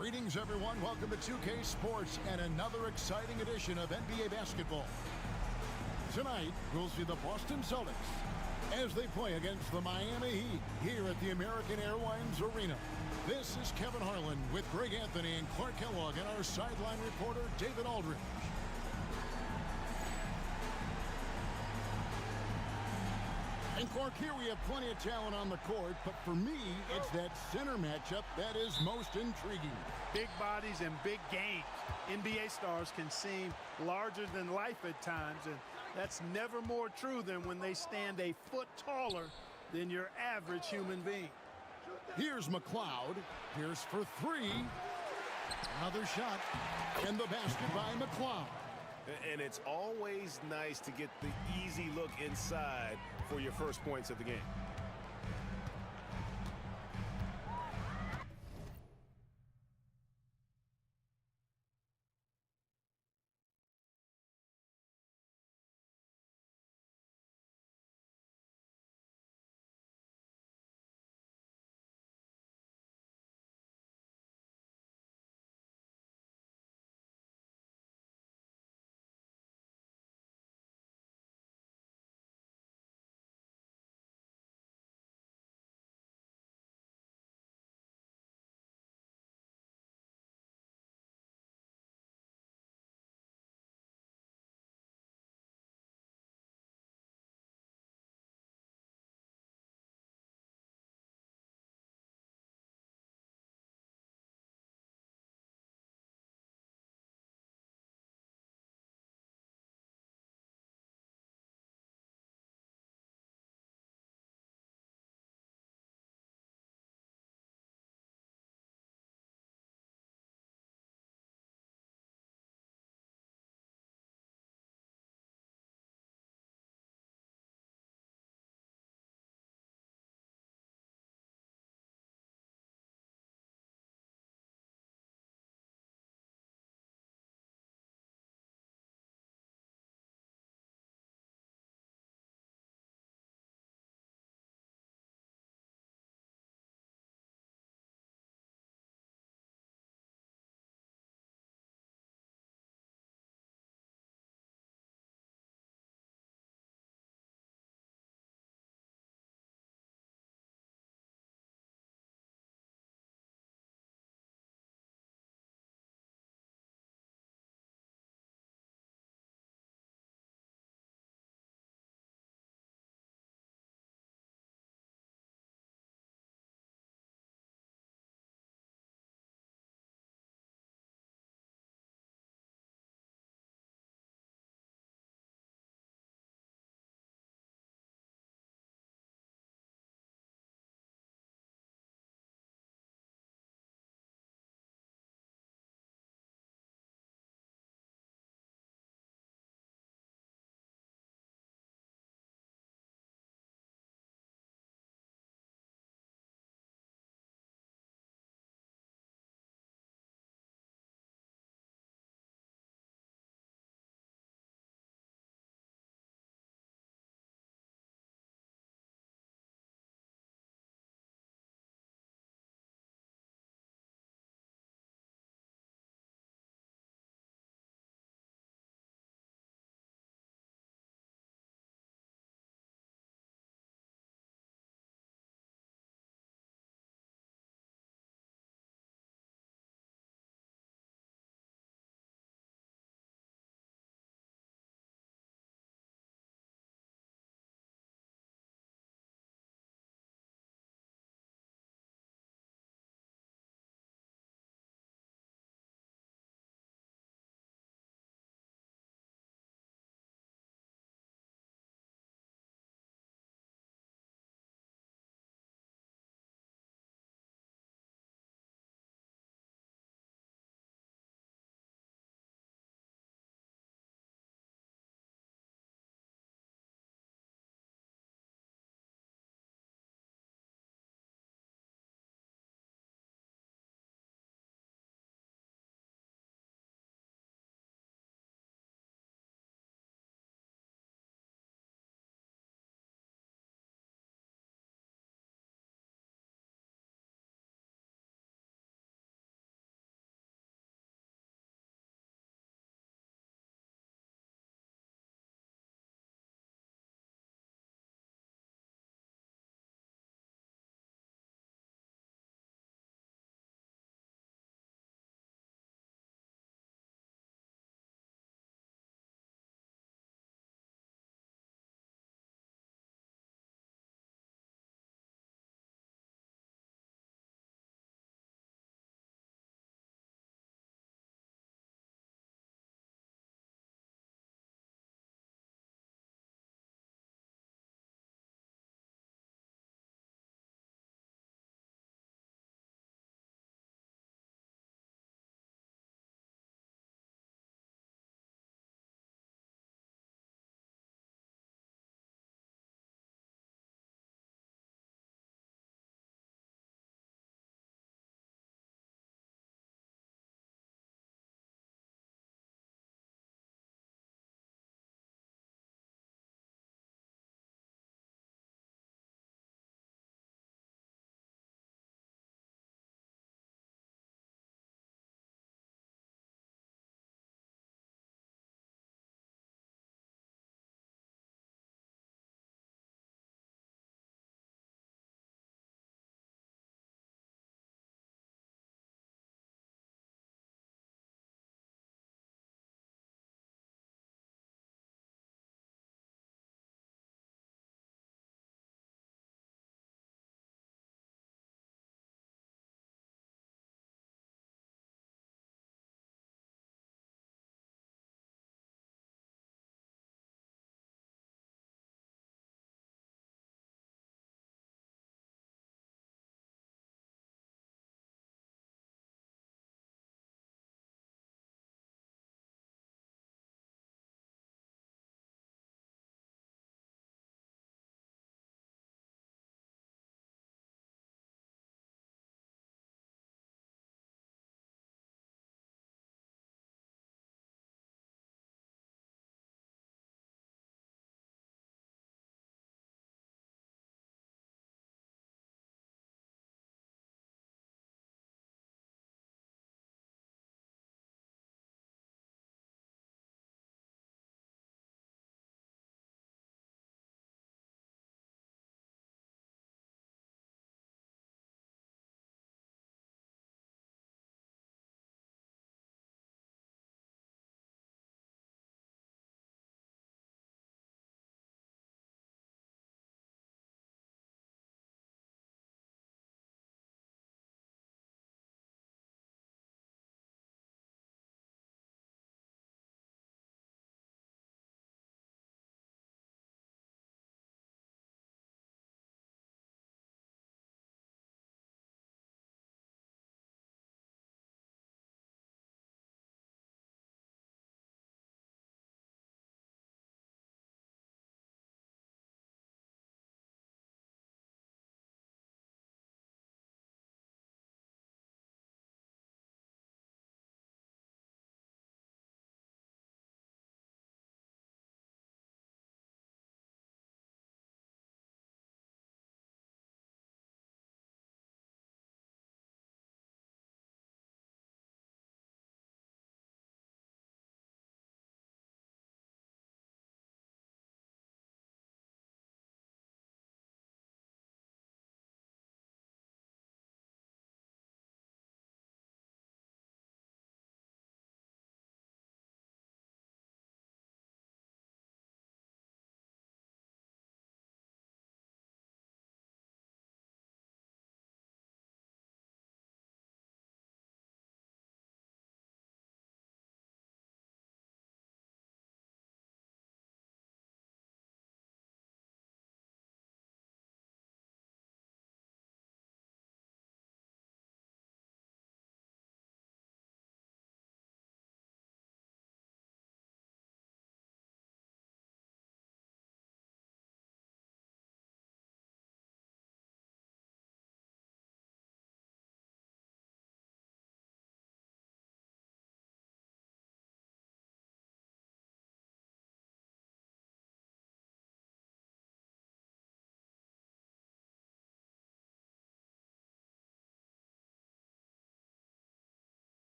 Greetings, everyone. Welcome to 2K Sports and another exciting edition of NBA basketball. Tonight, we'll see the Boston Celtics as they play against the Miami Heat here at the American Airlines Arena. This is Kevin Harlan with Greg Anthony and Clark Kellogg and our sideline reporter, David Aldridge. And Clark, here we have plenty of talent on the court, but for me, it's that center matchup that is most intriguing. Big bodies and big games. NBA stars can seem larger than life at times, and that's never more true than when they stand a foot taller than your average human being. Here's McLeod. Here's for three. Another shot. And the basket by McLeod. And it's always nice to get the easy look inside for your first points of the game.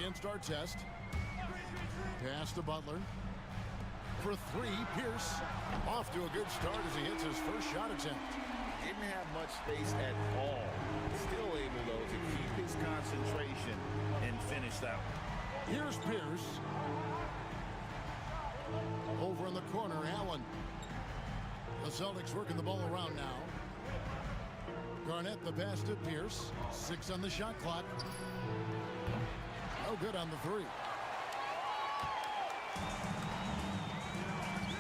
against our test. Pass to Butler. For three, Pierce. Off to a good start as he hits his first shot attempt. Didn't have much space at all. Still able, though, to keep his concentration and finish that one. Here's Pierce. Over in the corner, Allen. The Celtics working the ball around now. Garnett the pass to Pierce. 6 on the shot clock. No good on the three.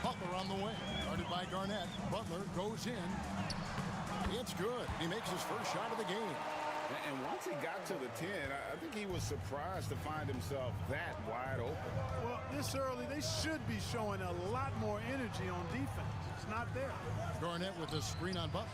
Butler on the way. Guarded by Garnett. Butler goes in. It's good. He makes his first shot of the game. And once he got to the 10, I think he was surprised to find himself that wide open. Well, this early, they should be showing a lot more energy on defense. It's not there. Garnett with the screen on Butler.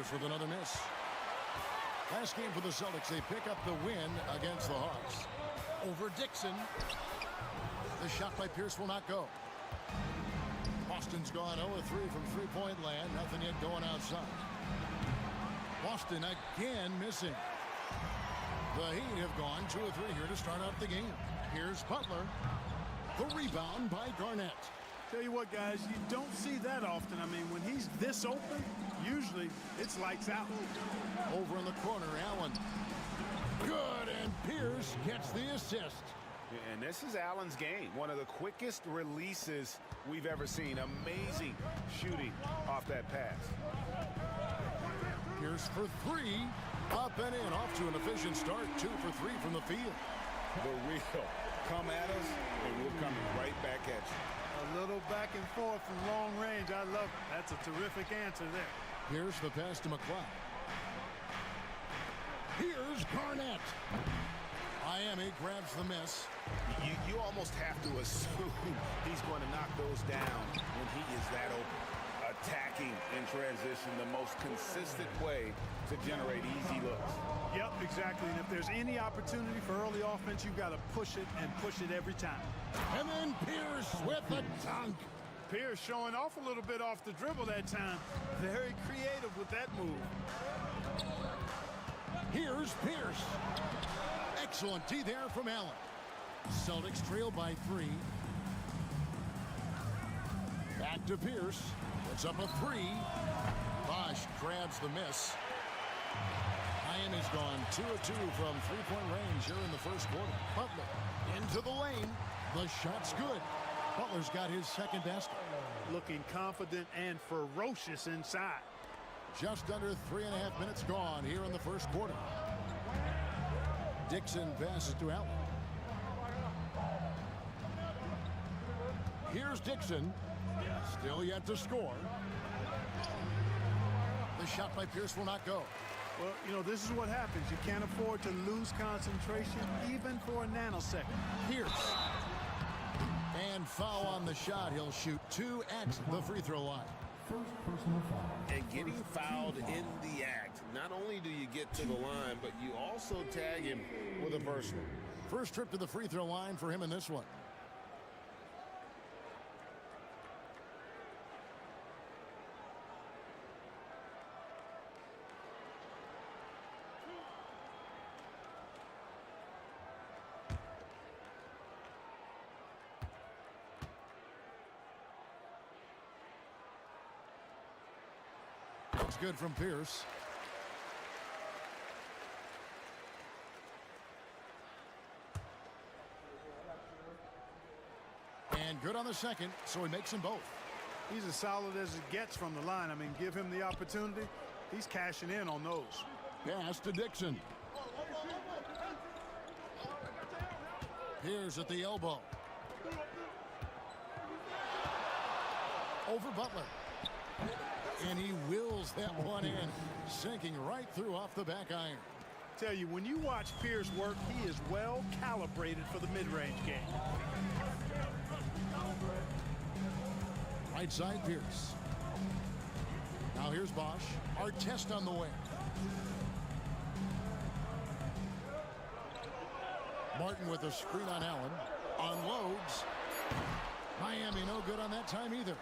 Pierce with another miss. Last game for the Celtics, they pick up the win against the Hawks. Over Dixon. The shot by Pierce will not go. Boston's gone 0-3 from three-point land. Nothing yet going outside. Boston again missing. The Heat have gone 2 of 3 here to start out the game. Here's Butler. The rebound by Garnett. Tell you what, guys, you don't see that often. I mean, when he's this open, usually it's lights out. Over in the corner, Allen. Good, and Pierce gets the assist. And this is Allen's game. One of the quickest releases we've ever seen. Amazing shooting off that pass. Pierce for 3. Up and in. Off to an efficient start. 2 for 3 from the field. The real come at us, and we're coming right back at you. A little back and forth from long range. I love it. That's a terrific answer there. Here's the pass to McLeod. Here's Garnett. Miami grabs the miss. You almost have to assume he's going to knock those down when he is that open. Attacking in transition, the most consistent way to generate easy looks. Yep, exactly. And if there's any opportunity for early offense, you've got to push it and push it every time. And then Pierce with a dunk. Pierce showing off a little bit off the dribble that time. Very creative with that move. Here's Pierce. Excellent D there from Allen. Celtics trail by 3. Back to Pierce. It's up a 3. Bosch grabs the miss. Miami's gone 2 of 2 from three-point range here in the first quarter. Butler into the lane. The shot's good. Butler's got his second basket. Looking confident and ferocious inside. Just under 3.5 minutes gone here in the first quarter. Dixon passes to Allen. Here's Dixon. Still yet to score. The shot by Pierce will not go. Well, you know, this is what happens. You can't afford to lose concentration even for a nanosecond. Pierce. And foul on the shot. He'll shoot 2 at the free throw line. And getting fouled in the act, not only do you get to the line, but you also tag him with a personal. First trip to the free throw line for him in this one. Looks good from Pierce. And good on the second, so he makes them both. He's as solid as it gets from the line. I mean, give him the opportunity. He's cashing in on those. Pass to Dixon. Pierce at the elbow. Over Butler. And he wills that one in, sinking right through off the back iron. Tell you, when you watch Pierce work, he is well calibrated for the mid-range game. Right side, Pierce. Now here's Bosch. Our test on the way. Martin with a screen on Allen. Unloads. Miami no good on that time either.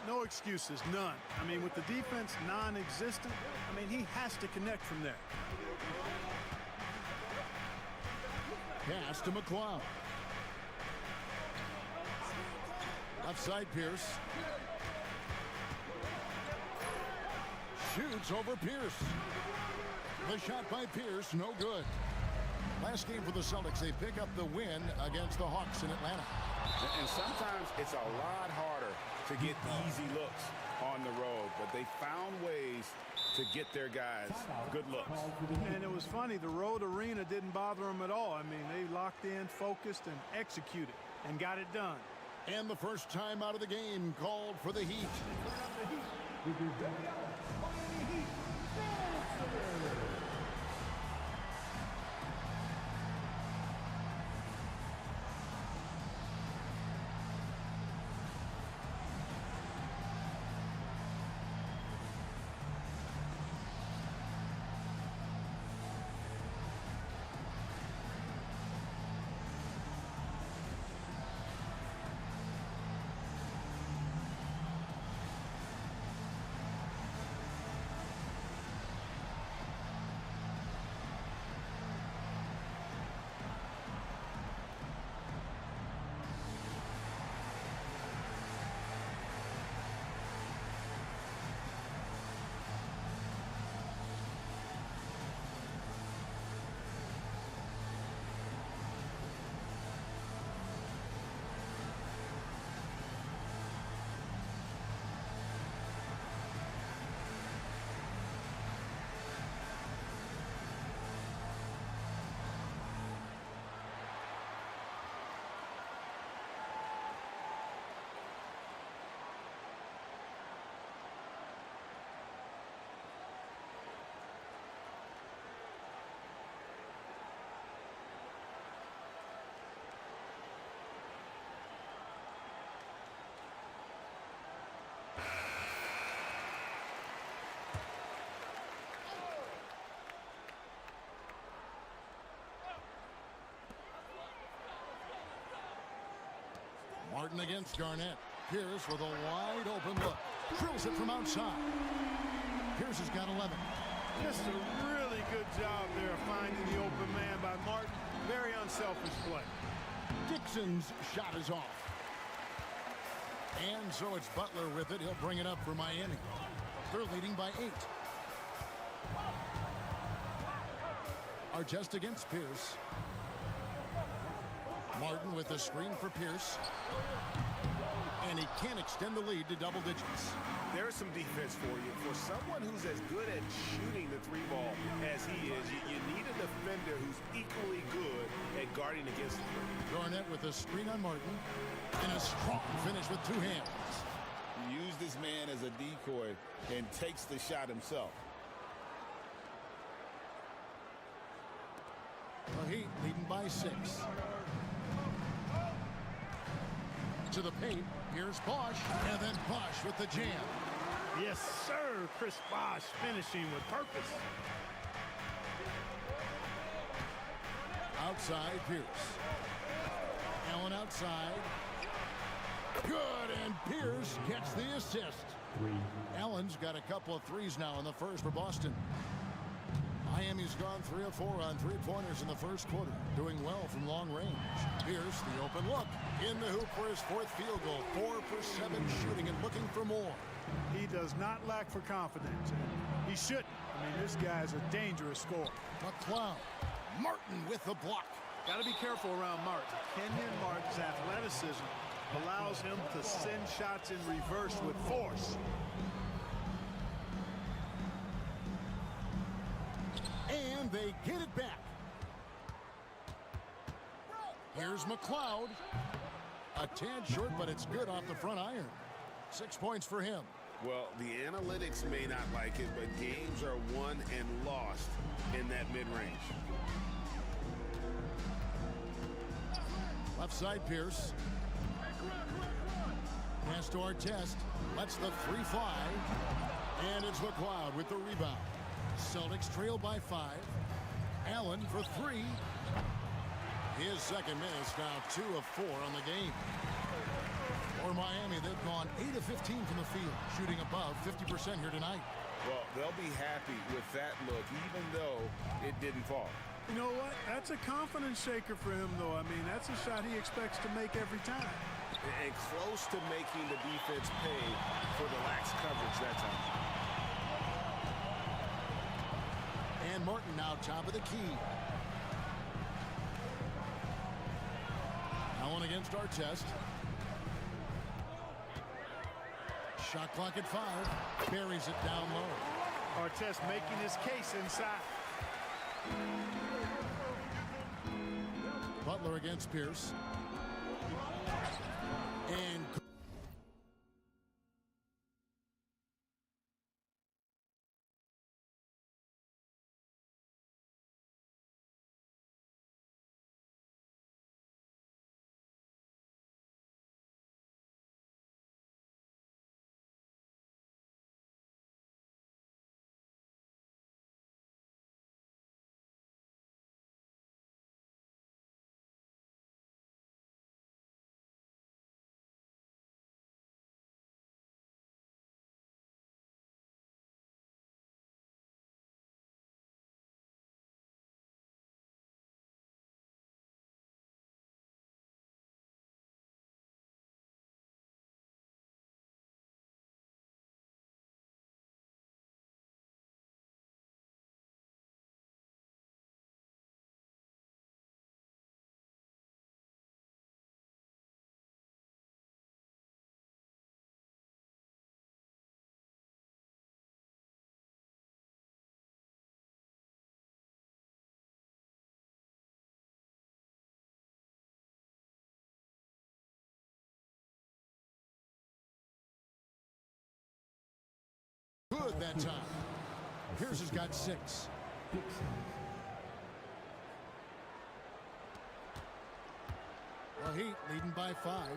No excuses, none. I mean, with the defense non-existent, I mean, he has to connect from there. Pass to McLeod. Left side, Pierce. Shoots over Pierce. The shot by Pierce, no good. Last game for the Celtics, they pick up the win against the Hawks in Atlanta. And sometimes it's a lot harder to get easy looks on the road, but they found ways to get their guys good looks. And it was funny, the road arena didn't bother them at all. I mean, they locked in, focused, and executed, and got it done. And the first time out of the game called for the Heat. Martin against Garnett. Pierce with a wide open look. Drills it from outside. Pierce has got 11. Just a really good job there of finding the open man by Martin. Very unselfish play. Dixon's shot is off. And so it's Butler with it. He'll bring it up for Miami. They're leading by 8. Artest against Pierce. Martin with the screen for Pierce. And he can't extend the lead to double digits. There's some defense for you. For someone who's as good at shooting the three ball as he is, you need a defender who's equally good at guarding against the three. Garnett with a screen on Martin. And a strong finish with 2 hands. He used this man as a decoy and takes the shot himself. The Heat leading by 6. To the paint, here's Bosh, and then Bosh with the jam. Yes, sir. Chris Bosh finishing with purpose. Outside, Pierce. Allen outside. Good, and Pierce gets the assist. Allen's got a couple of threes now in the first for Boston. Miami's gone 3 of 4 on three-pointers in the first quarter, doing well from long range. Pierce, the open look, in the hoop for his 4th field goal. 4 for 7 shooting and looking for more. He does not lack for confidence. He shouldn't. I mean, this guy's a dangerous scorer. McLeod, Martin with the block. Got to be careful around Martin. Kenyon Martin's athleticism allows him to send shots in reverse with force. And they get it back. Here's McLeod. A tad short, but it's good off the front iron. 6 points for him. Well, the analytics may not like it, but games are won and lost in that mid-range. Left side, Pierce. Pass to Artest. Lets the 3 fly. And it's McLeod with the rebound. Celtics trail by 5. Allen for 3. His second miss, now 2 of 4 on the game. For Miami, they've gone 8 of 15 from the field, shooting above 50% here tonight. Well, they'll be happy with that look, even though it didn't fall. You know what? That's a confidence shaker for him, though. I mean, that's a shot he expects to make every time. And close to making the defense pay for the lax coverage that time. And Martin now top of the key. Allen against Artest. Shot clock at 5. Buries it down low. Artest making his case inside. Butler against Pierce. And good that time. Pierce has got 6. The Heat leading by 5.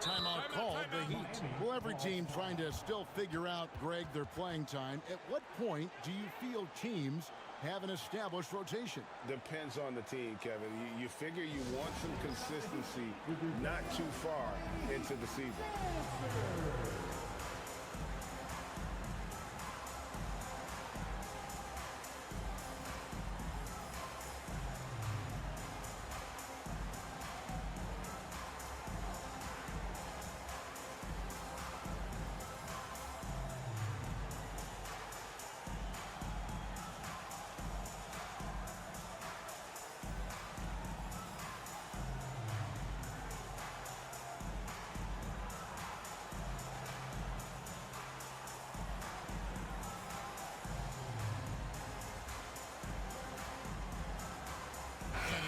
Timeout called the Heat. Well, every team trying to still figure out, Greg, their playing time. At what point do you feel teams have an established rotation? Depends on the team, Kevin. You figure you want some consistency not too far into the season.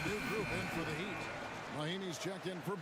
New group in for the Heat. Mahinmi's checked in for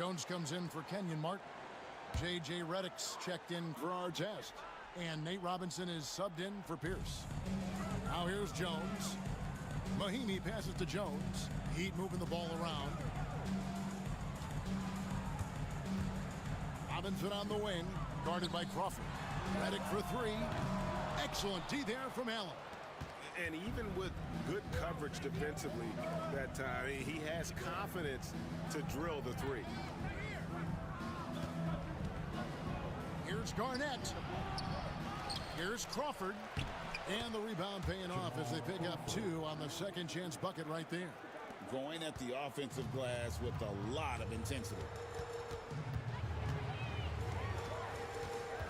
Jones comes in for Kenyon Martin. J.J. Redick's checked in for Artest. And Nate Robinson is subbed in for Pierce. Now here's Jones. Mahinmi passes to Jones. Heat moving the ball around. Robinson on the wing, guarded by Crawford. Redick for three. Excellent D there from Allen. And even with good coverage defensively that time, he has confidence to drill the three. Here's Garnett. Here's Crawford. And the rebound paying off as they pick up two on the second chance bucket right there. Going at the offensive glass with a lot of intensity.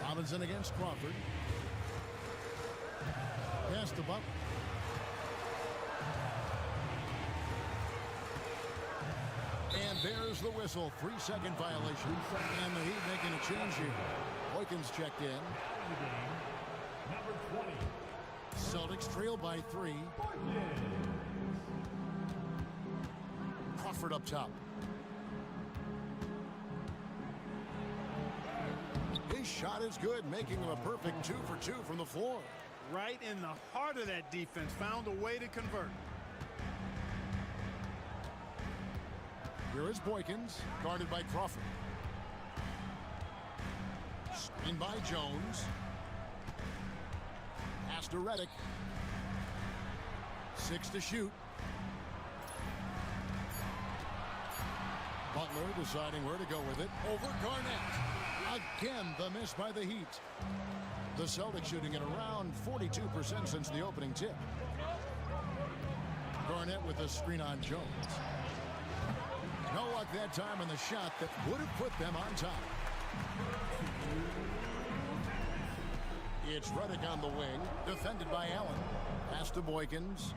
Robinson against Crawford. Pass to Butler. And there's the whistle. 3-second violation. And the Heat making a change here. Boykins checked in. Celtics trail by 3. Crawford up top. His shot is good, making him a perfect 2 for 2 from the floor. Right in the heart of that defense, found a way to convert. Here is Boykins, guarded by Crawford. Screen by Jones. Pass to Redick. 6 to shoot. Butler deciding where to go with it. Over Garnett. Again, the miss by the Heat. The Celtics shooting at around 42% since the opening tip. Garnett with a screen on Jones. No luck that time on the shot that would have put them on top. It's Redick on the wing, defended by Allen. Pass to Boykins.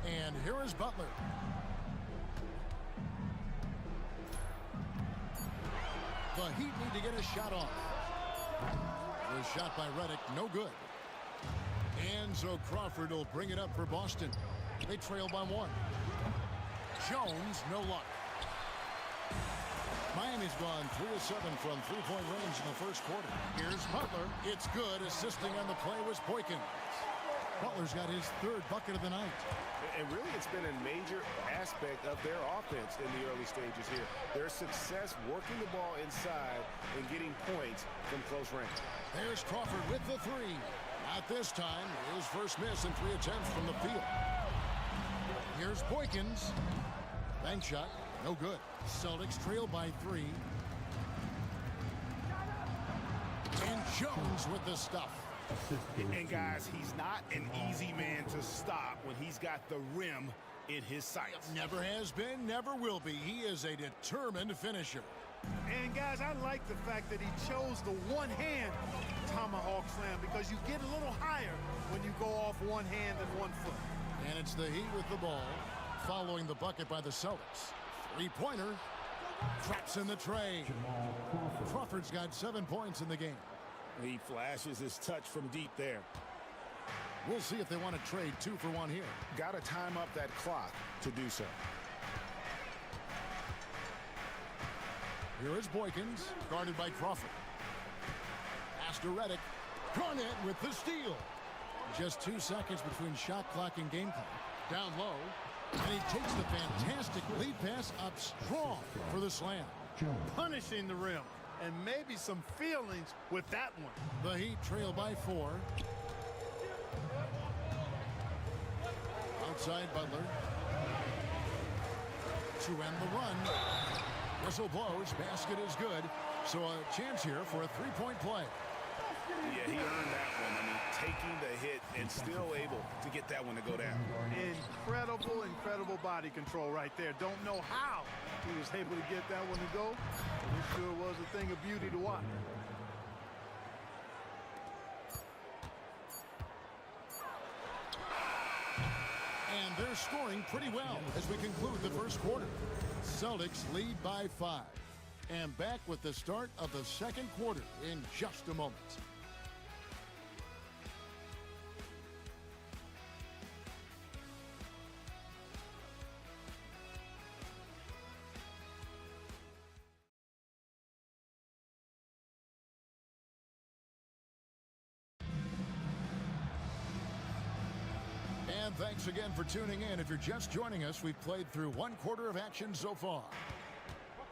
And here is Butler. The Heat need to get a shot off. The shot by Redick, no good. And so Crawford will bring it up for Boston. They trail by 1. Jones, no luck. Miami's gone 3 of 7 from three-point range in the first quarter. Here's Butler. It's good. Assisting on the play was Boykins. Butler's got his 3rd bucket of the night. And really, it's been a major aspect of their offense in the early stages here. Their success working the ball inside and getting points from close range. There's Crawford with the 3. Not this time. His first miss in 3 attempts from the field. Here's Boykins. Bank shot. No good. Celtics trail by 3. And Jones with the stuff. And guys, he's not an easy man to stop when he's got the rim in his sights. Never has been, never will be. He is a determined finisher. And guys, I like the fact that he chose the one-hand tomahawk slam because you get a little higher when you go off one hand and 1 foot. And it's the Heat with the ball, following the bucket by the Celtics. 3-pointer, traps in the tray. Crawford's got 7 points in the game. He flashes his touch from deep there. We'll see if they want to trade 2 for 1 here. Got to time up that clock to do so. Here is Boykins, guarded by Crawford. Pass to Redick. Garnett with the steal. Just 2 seconds between shot clock and game clock. Down low. And he takes the fantastic lead pass up strong for the slam. Punishing the rim. And maybe some feelings with that one. The Heat trail by 4. Outside Butler. To end the run. Whistle blows. Basket is good. So a chance here for a 3-point play. Yeah, he earned that one. I mean, taking the hit and still able to get that one to go down. Incredible, incredible body control right there. Don't know how he was able to get that one to go. But it sure was a thing of beauty to watch. And they're scoring pretty well as we conclude the first quarter. Celtics lead by 5. And back with the start of the second quarter in just a moment. And thanks again for tuning in. If you're just joining us, we've played through one quarter of action so far.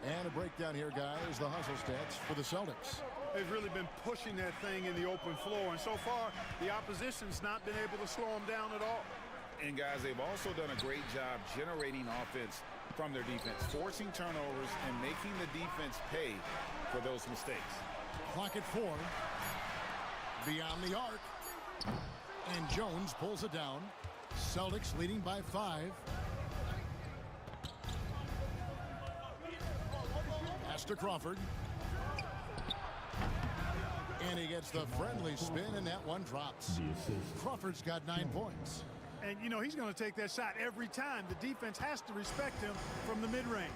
And a breakdown here, guys, the hustle stats for the Celtics. They've really been pushing that thing in the open floor, and so far the opposition's not been able to slow them down at all. And guys, they've also done a great job generating offense from their defense, forcing turnovers and making the defense pay for those mistakes. Clock at 4. Beyond the arc. And Jones pulls it down. Celtics leading by 5. Pass to Crawford. And he gets the friendly spin, and that one drops. Crawford's got 9 points. And, you know, he's going to take that shot every time. The defense has to respect him from the mid-range.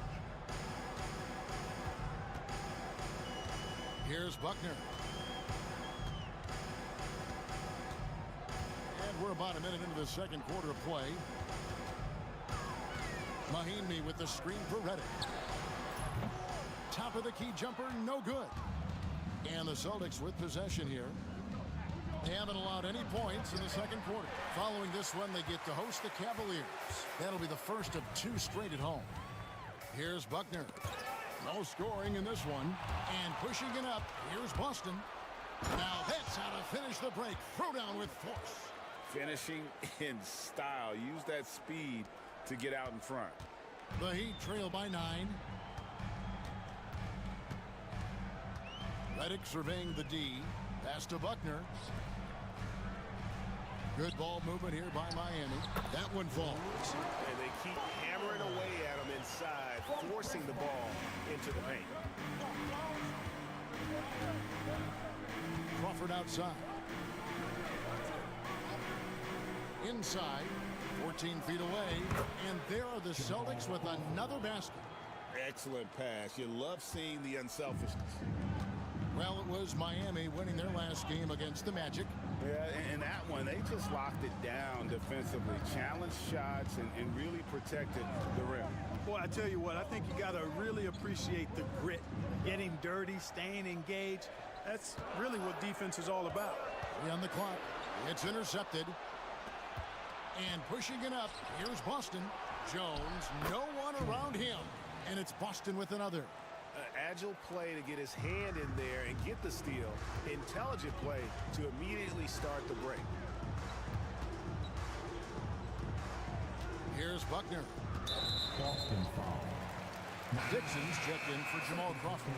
Here's Buckner. And we're about a minute into the second quarter of play. Mahinmi with the screen for Redick. Top of the key jumper, no good. And the Celtics with possession here. They haven't allowed any points in the second quarter. Following this one, they get to host the Cavaliers. That'll be the first of 2 straight at home. Here's Buckner. No scoring in this one. And pushing it up, here's Boston. Now that's how to finish the break. Throw down with force. Finishing in style. Use that speed to get out in front. The Heat trail by 9. Redick surveying the D. Pass to Buckner. Good ball movement here by Miami. That one falls. And they keep hammering away at him inside, forcing the ball into the paint. Crawford outside. Inside, 14 feet away, and there are the Celtics with another basket. Excellent pass. You love seeing the unselfishness. Well, it was Miami winning their last game against the Magic. Yeah, and that one, they just locked it down defensively, challenged shots, and really protected the rim. Boy, I tell you what, I think you got to really appreciate the grit, getting dirty, staying engaged. That's really what defense is all about. 3 on the clock. It's intercepted. And pushing it up, here's Boston. Jones, no one around him. And it's Boston with another. Agile play to get his hand in there and get the steal. Intelligent play to immediately start the break. Here's Buckner. Boston foul. Dixon's checked in for Jamal Crawford.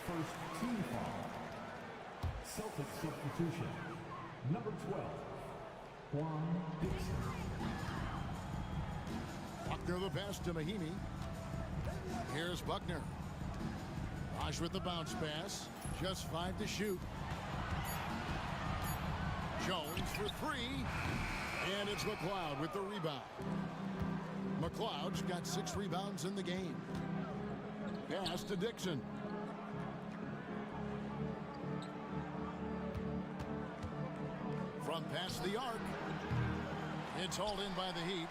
First team foul. Celtics substitution. Number 12. Juan Dixon. Buckner the pass to Mahinmi. Here's Buckner. Bosh with the bounce pass. Just 5 to shoot. Jones for 3. And it's McLeod with the rebound. McLeod's got 6 rebounds in the game. Pass to Dixon. From past the arc. It's hauled in by the Heat.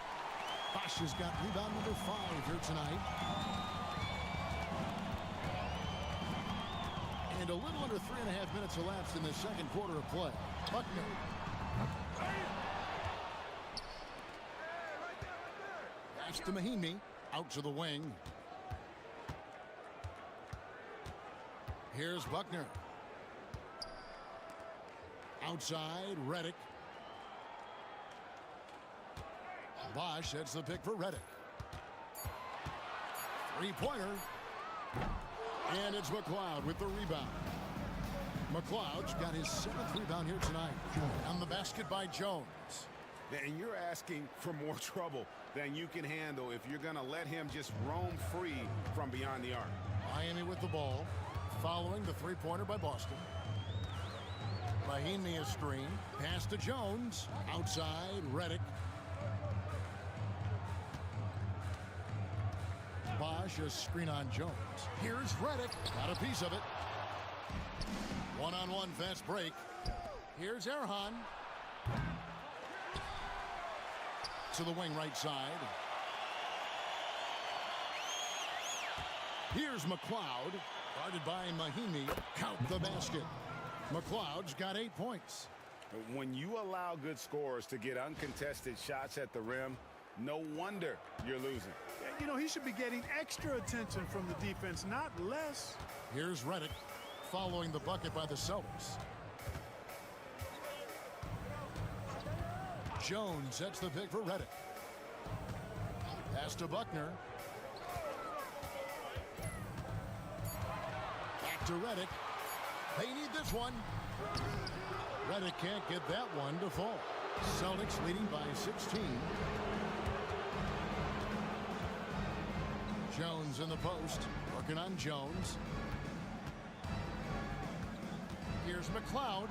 Bosh has got rebound number 5 here tonight. And a little under 3.5 minutes elapsed in the second quarter of play. Buckner. Pass to Mahinmi. Out to the wing. Here's Buckner. Outside, Redick. Bosh sets the pick for Redick. 3-pointer. And it's McLeod with the rebound. McLeod's got his 7th rebound here tonight. On the basket by Jones. And you're asking for more trouble than you can handle if you're going to let him just roam free from beyond the arc. Miami with the ball. Following the 3-pointer by Boston. Mahinmi a screen. Pass to Jones. Outside, Redick. Bosh a screen on Jones. Here's Redick. Got a piece of it. One-on-one fast break. Here's Erhan. To the wing right side. Here's McLeod. Guarded by Mahinmi. Count the basket. McLeod's got 8 points. When you allow good scorers to get uncontested shots at the rim, no wonder you're losing. You know, he should be getting extra attention from the defense, not less. Here's Redick following the bucket by the Celtics. Jones sets the pick for Redick. Pass to Buckner. Back to Redick. They need this one. Redick can't get that one to fall. Celtics leading by 16. Jones in the post, working on Jones. Here's McLeod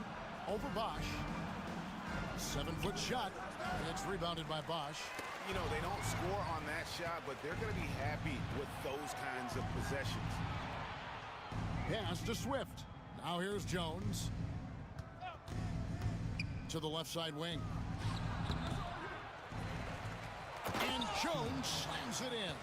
over Bosch. 7-foot shot. It's rebounded by Bosch. You know, they don't score on that shot, but they're going to be happy with those kinds of possessions. Pass to Swift. Now here's Jones. To the left side wing. And Jones slams it in.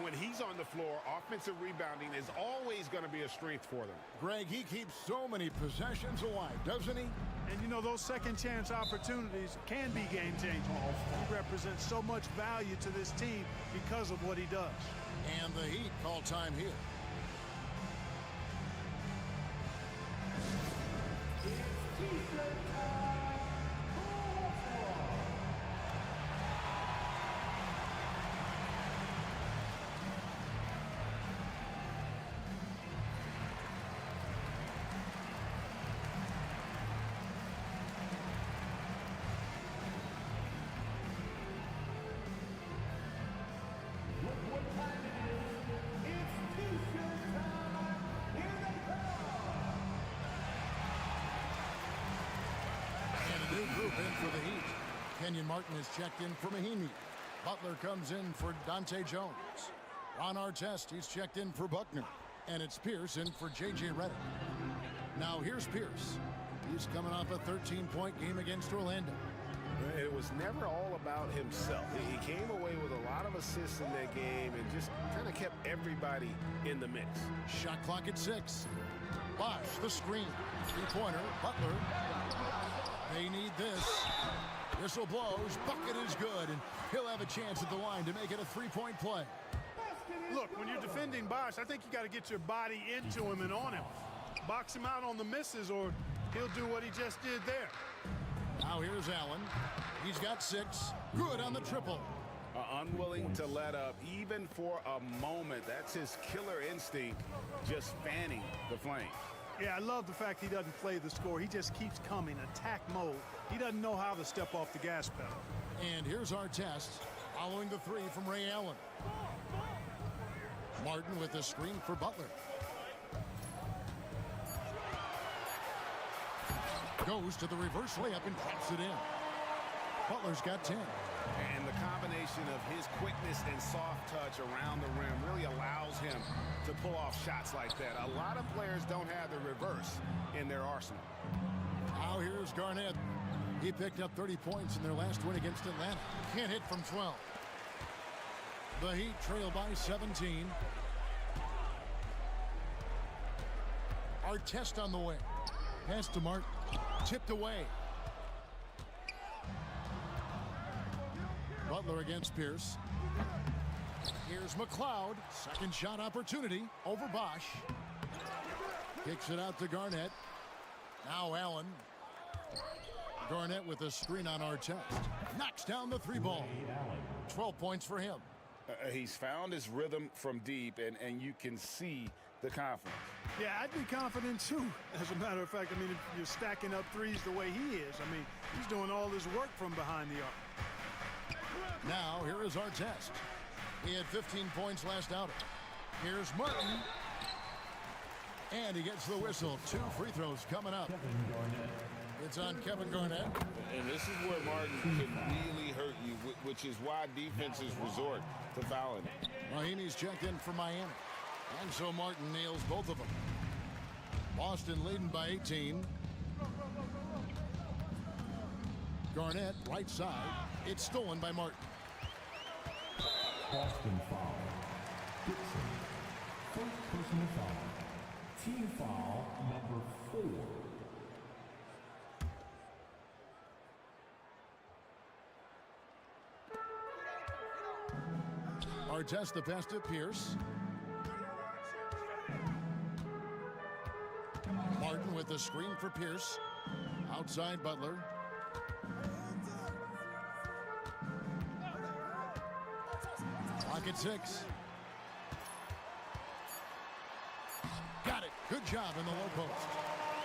When he's on the floor, offensive rebounding is always going to be a strength for them. Greg, he keeps so many possessions alive, doesn't he? And you know, those second chance opportunities can be game changing. He represents so much value to this team because of what he does. And the Heat call time here. Group in for the Heat. Kenyon Martin is checked in for Mahimi. Butler comes in for Dante Jones. Ron Artest, he's checked in for Buckner. And it's Pierce in for J.J. Redick. Now here's Pierce. He's coming off a 13-point game against Orlando. It was never all about himself. He came away with a lot of assists in that game and just kind of kept everybody in the mix. Shot clock at 6. Bosch, the screen. Three-pointer, Butler. They need this. Whistle blows. Bucket is good, and he'll have a chance at the line to make it a three-point play. Look, when you're defending Bosch, I think you got to get your body into him and on him. Box him out on the misses, or he'll do what he just did there. Now here's Allen. He's got 6. Good on the triple. Unwilling to let up, even for a moment. That's his killer instinct, just fanning the flame. Yeah, I love the fact he doesn't play the score. He just keeps coming, attack mode. He doesn't know how to step off the gas pedal. And here's our test, following the 3 from Ray Allen. Martin with the screen for Butler. Goes to the reverse layup and drops it in. Butler's got 10. And the combination of his quickness and soft touch around the rim really allows him to pull off shots like that. A lot of players don't have the reverse in their arsenal. Now here's Garnett. He picked up 30 points in their last win against Atlanta. Can't hit from 12. The Heat trail by 17. Our test on the way. Pass to Martin. Tipped away. Butler against Pierce. Here's McLeod. Second shot opportunity over Bosch. Kicks it out to Garnett. Now Allen. Garnett with a screen on Artest. Knocks down the 3 ball. 12 points for him. He's found his rhythm from deep, and you can see the confidence. Yeah, I'd be confident too. As a matter of fact, I mean, if you're stacking up threes the way he is, I mean, he's doing all his work from behind the arc. Now, here is Artest. He had 15 points last outing. Here's Martin. And he gets the whistle. 2 free throws coming up. It's on Kevin Garnett. And this is where Martin can really hurt you, which is why defenses resort to fouling. Mahimi's checked in for Miami. And so Martin nails both of them. Boston leading by 18. Garnett, right side. It's stolen by Martin. Boston foul. Dixon. First personal foul. Team foul number 4. Artest the pass to Pierce. Martin with the screen for Pierce. Outside Butler. Clock at 6. Got it. Good job in the low post.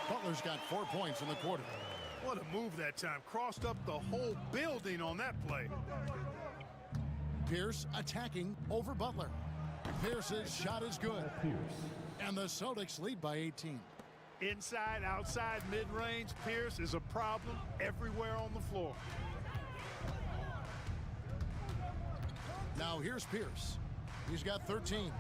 Butler's got 4 points in the quarter. What a move that time. Crossed up the whole building on that play. Pierce attacking over Butler. Pierce's shot is good. And the Celtics lead by 18. Inside, outside, mid-range, Pierce is a problem everywhere on the floor. Now here's Pierce. He's got 13.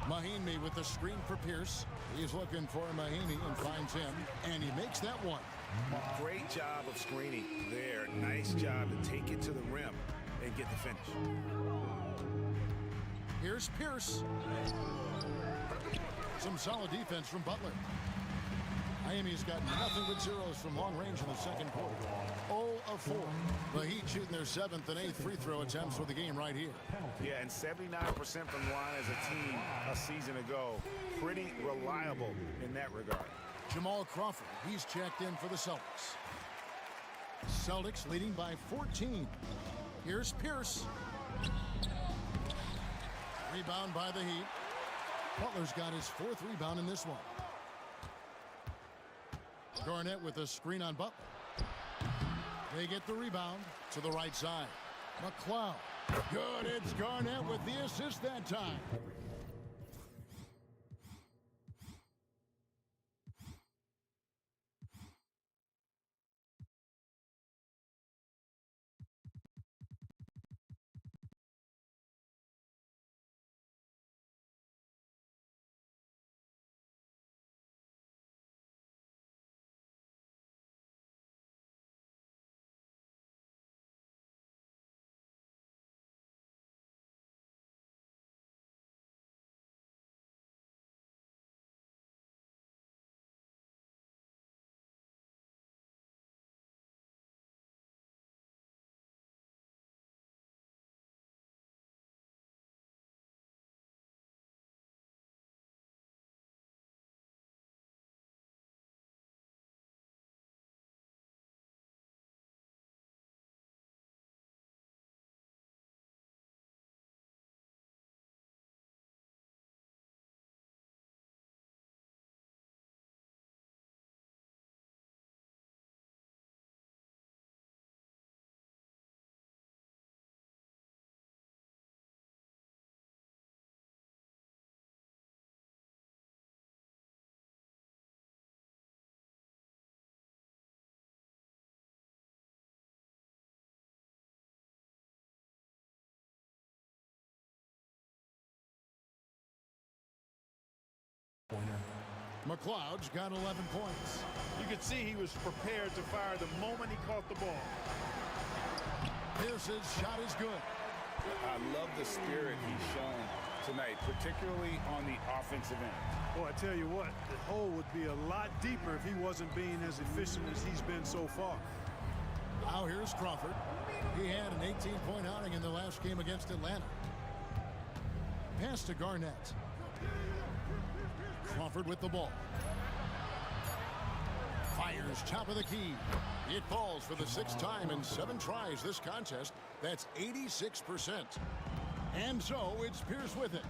Mahinmi with the screen for Pierce. He's looking for Mahinmi and finds him, and he makes that one. Great job of screening there. Nice job to take it to the rim and get the finish. Here's Pierce. Some solid defense from Butler. Miami's got nothing but zeros from long range in the second quarter. 0 of 4. The Heat shooting their 7th and 8th free throw attempts for the game right here. Yeah, and 79% from the line as a team a season ago. Pretty reliable in that regard. Jamal Crawford, he's checked in for the Celtics. Celtics leading by 14. Here's Pierce. Rebound by the Heat. Butler's got his 4th rebound in this one. Garnett with a screen on Butler. They get the rebound to the right side. McLeod. Good, it's Garnett with the assist that time. McLeod's got 11 points. You could see he was prepared to fire the moment he caught the ball. Pierce's shot is good. I love the spirit he's shown tonight, particularly on the offensive end. Boy, I tell you what, the hole would be a lot deeper if he wasn't being as efficient as he's been so far. Now here's Crawford. He had an 18-point outing in the last game against Atlanta. Pass to Garnett. Crawford with the ball. Fires top of the key. It falls for the 6th time in 7 tries this contest. That's 86%. And so it's Pierce with it.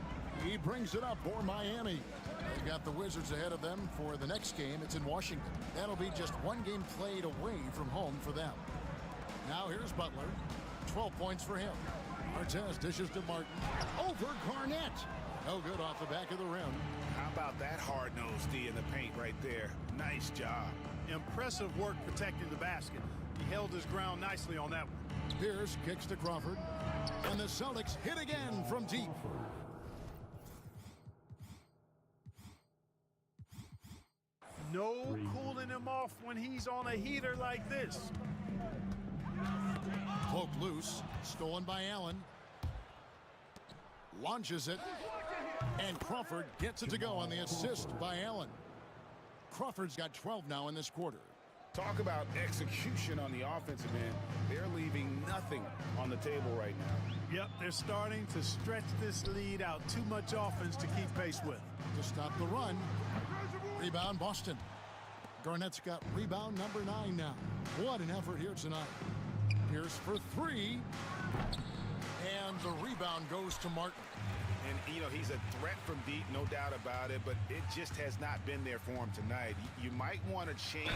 He brings it up for Miami. They got the Wizards ahead of them for the next game. It's in Washington. That'll be just 1 game played away from home for them. Now here's Butler. 12 points for him. Artest dishes to Martin. Over Garnett. No good off the back of the rim. How about that hard-nosed D in the paint right there? Nice job. Impressive work protecting the basket. He held his ground nicely on that one. Pierce kicks to Crawford. And the Celtics hit again from deep. No cooling him off when he's on a heater like this. Poke loose. Stolen by Allen. Launches it. And Crawford gets it to go on the assist by Allen. Crawford's got 12 now in this quarter. Talk about execution on the offensive end. They're leaving nothing on the table right now. Yep, they're starting to stretch this lead out. Too much offense to keep pace with. To stop the run. Rebound, Boston. Garnett's got rebound number 9 now. What an effort here tonight. Pierce for 3. And the rebound goes to Martin. And, you know, he's a threat from deep, no doubt about it, but it just has not been there for him tonight. You might want to change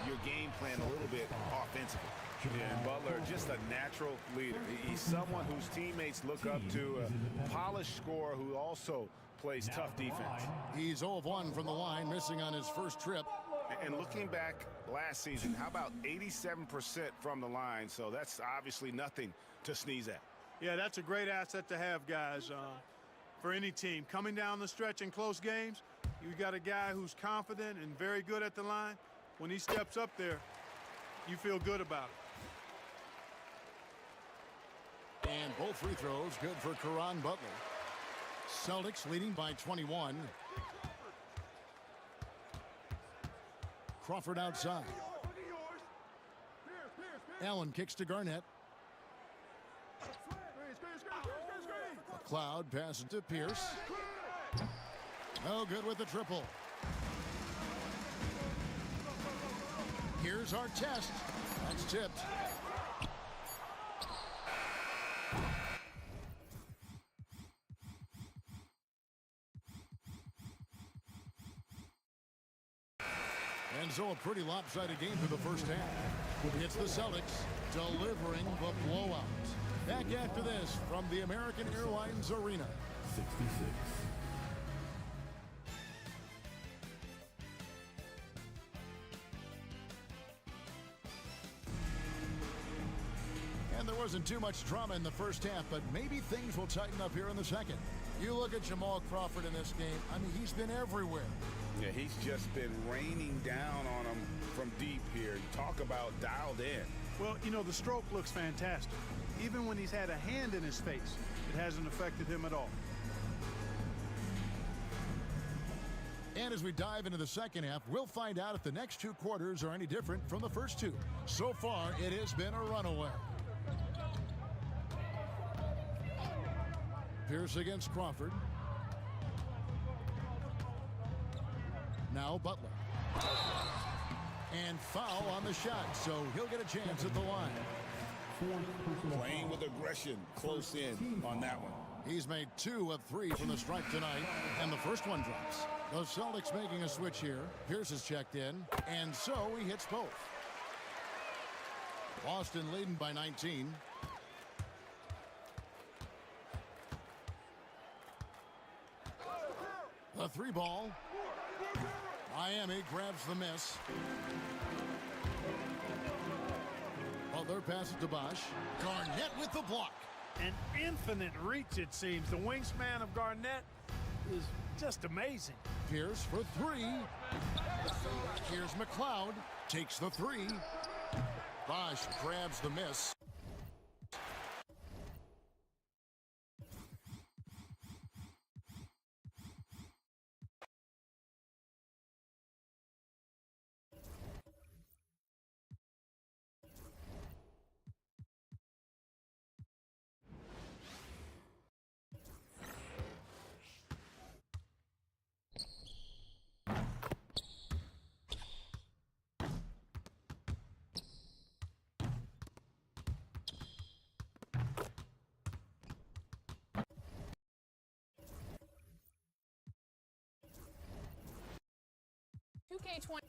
your game plan a little bit offensively. And Butler, just a natural leader. He's someone whose teammates look up to, a polished scorer who also plays tough defense. He's 0 of 1 from the line, missing on his first trip. And looking back last season, how about 87% from the line? So that's obviously nothing to sneeze at. Yeah, that's a great asset to have, guys, for any team. Coming down the stretch in close games, you got a guy who's confident and very good at the line. When he steps up there, you feel good about it. And both free throws good for Caron Butler. Celtics leading by 21. Crawford outside. Allen kicks to Garnett. McLeod passes to Pierce. No good with the triple. Here's our test. That's tipped. And so a pretty lopsided game through the first half. It's the Celtics delivering the blowout. Back after this from the American Airlines Arena. 66. And there wasn't too much drama in the first half, but maybe things will tighten up here in the second. You look at Jamal Crawford in this game. I mean, he's been everywhere. Yeah, he's just been raining down on him from deep here. You talk about dialed in. Well, you know, the stroke looks fantastic. Even when he's had a hand in his face, it hasn't affected him at all. And as we dive into the second half, we'll find out if the next 2 quarters are any different from the first 2. So far, it has been a runaway. Pierce against Crawford. Now Butler. And foul on the shot, so he'll get a chance at the line. Playing with aggression close in on that one. He's made 2 of 3 from the stripe tonight, and the first one drops. The Celtics making a switch here. Pierce is checked in, and so he hits both. Boston leading by 19. The 3 ball. Miami grabs the miss. Butler passes to Bosch. Garnett with the block. An infinite reach, it seems. The wingspan of Garnett is just amazing. Pierce for 3. Here's McLeod. Takes the 3. Bosch grabs the miss. K20.